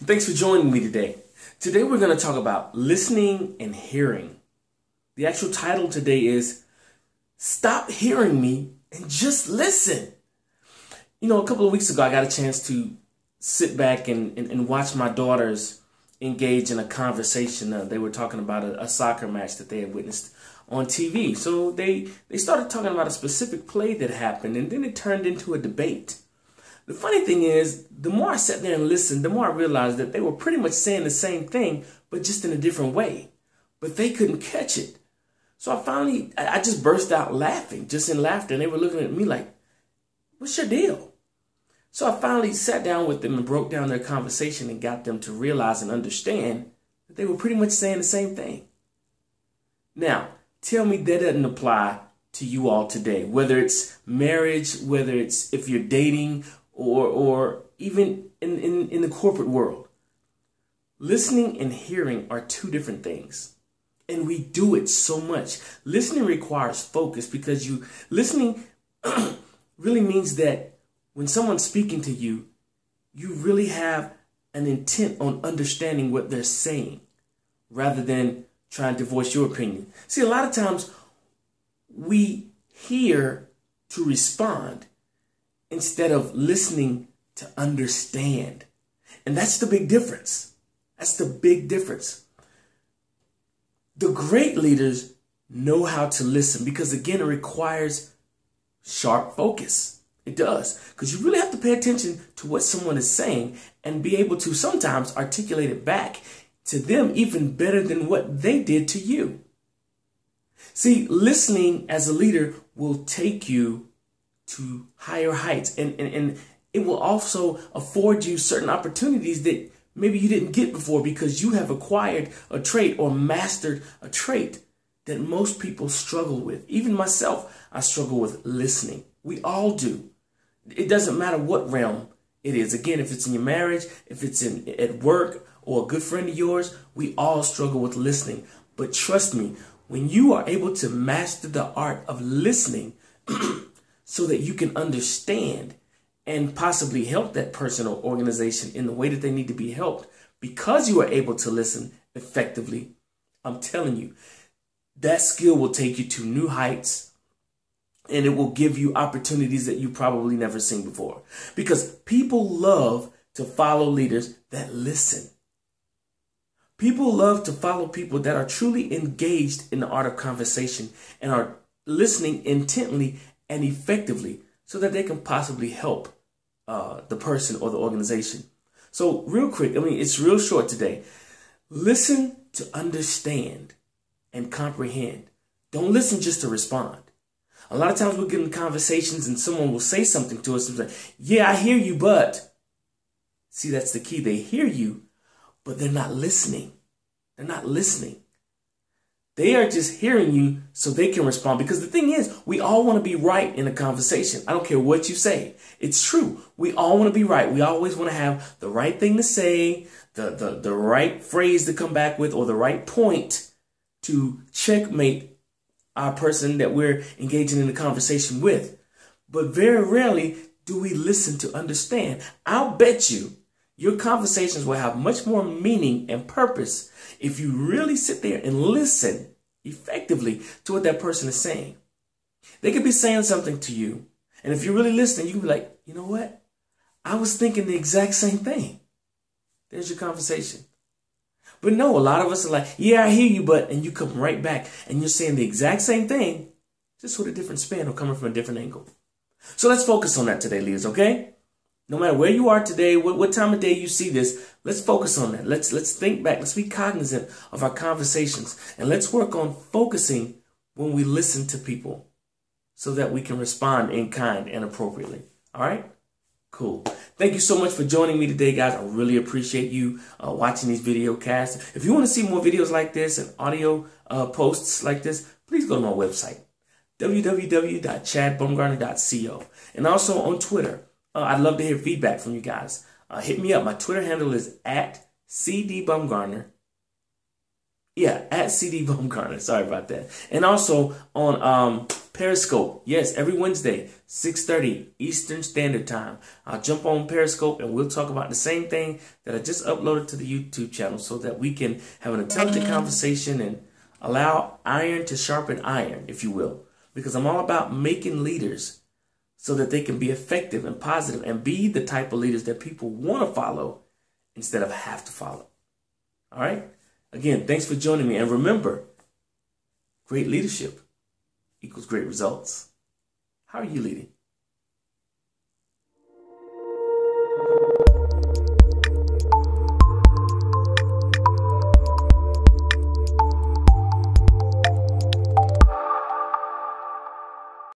Thanks for joining me today. Today we're going to talk about listening and hearing. The actual title today is Stop Hearing Me and Just Listen. You know, a couple of weeks ago I got a chance to sit back and watch my daughters engage in a conversation. They were talking about a soccer match that they had witnessed on TV. So they started talking about a specific play that happened, and then it turned into a debate. The funny thing is, the more I sat there and listened, the more I realized that they were pretty much saying the same thing, but just in a different way. But they couldn't catch it. So I just burst out laughing, just in laughter. And they were looking at me like, what's your deal? So I finally sat down with them and broke down their conversation and got them to realize and understand that they were pretty much saying the same thing. Now, tell me that doesn't apply to you all today, whether it's marriage, whether it's if you're dating, or even in the corporate world. Listening and hearing are two different things. And we do it so much. Listening requires focus because listening really means that when someone's speaking to you, you really have an intent on understanding what they're saying rather than trying to voice your opinion. See, a lot of times we hear to respond instead of listening to understand. And that's the big difference. That's the big difference. The great leaders know how to listen because, again, it requires sharp focus. It does. Because you really have to pay attention to what someone is saying and be able to sometimes articulate it back to them even better than what they did to you. See, listening as a leader will take you to higher heights, and it will also afford you certain opportunities that maybe you didn't get before because you have acquired a trait or mastered a trait that most people struggle with. Even myself, I struggle with listening. We all do. It doesn't matter what realm it is. Again, if it's in your marriage, if it's at work, or a good friend of yours, we all struggle with listening. But trust me, when you are able to master the art of listening so that you can understand and possibly help that person or organization in the way that they need to be helped because you are able to listen effectively, I'm telling you, that skill will take you to new heights, and it will give you opportunities that you probably never seen before. Because people love to follow leaders that listen. People love to follow people that are truly engaged in the art of conversation and are listening intently and effectively so that they can possibly help the person or the organization. So real quick, it's real short today. Listen to understand and comprehend. Don't listen just to respond. A lot of times we'll get in conversations and someone will say something to us and say, yeah, I hear you, but. See, that's the key. They hear you, but they're not listening. They're not listening. They are just hearing you so they can respond. Because the thing is, we all want to be right in a conversation. I don't care what you say. It's true. We all want to be right. We always want to have the right thing to say, the right phrase to come back with, or the right point to checkmate our person that we're engaging in a conversation with. But very rarely do we listen to understand. I'll bet you your conversations will have much more meaning and purpose if you really sit there and listen effectively to what that person is saying. They could be saying something to you, and if you're really listening, you can be like, you know what? I was thinking the exact same thing. There's your conversation. But no, a lot of us are like, yeah, I hear you, but, and you come right back and you're saying the exact same thing, just with a different spin or coming from a different angle. So let's focus on that today, leaders, okay? No matter where you are today, what time of day you see this, let's focus on that. Let's think back. Let's be cognizant of our conversations. And let's work on focusing when we listen to people so that we can respond in kind and appropriately. All right? Cool. Thank you so much for joining me today, guys. I really appreciate you watching these video casts. If you want to see more videos like this and audio posts like this, please go to my website, www.chadbumgarner.co. And also on Twitter. I'd love to hear feedback from you guys. Hit me up. My Twitter handle is @CDBumgarner. Yeah, @CDBumgarner. Sorry about that. And also on Periscope, yes, every Wednesday, 6:30 Eastern Standard Time. I'll jump on Periscope and we'll talk about the same thing that I just uploaded to the YouTube channel so that we can have an intelligent conversation and allow iron to sharpen iron, if you will. Because I'm all about making leaders so that they can be effective and positive and be the type of leaders that people want to follow instead of have to follow. All right? Again, thanks for joining me. And remember, great leadership equals great results. How are you leading?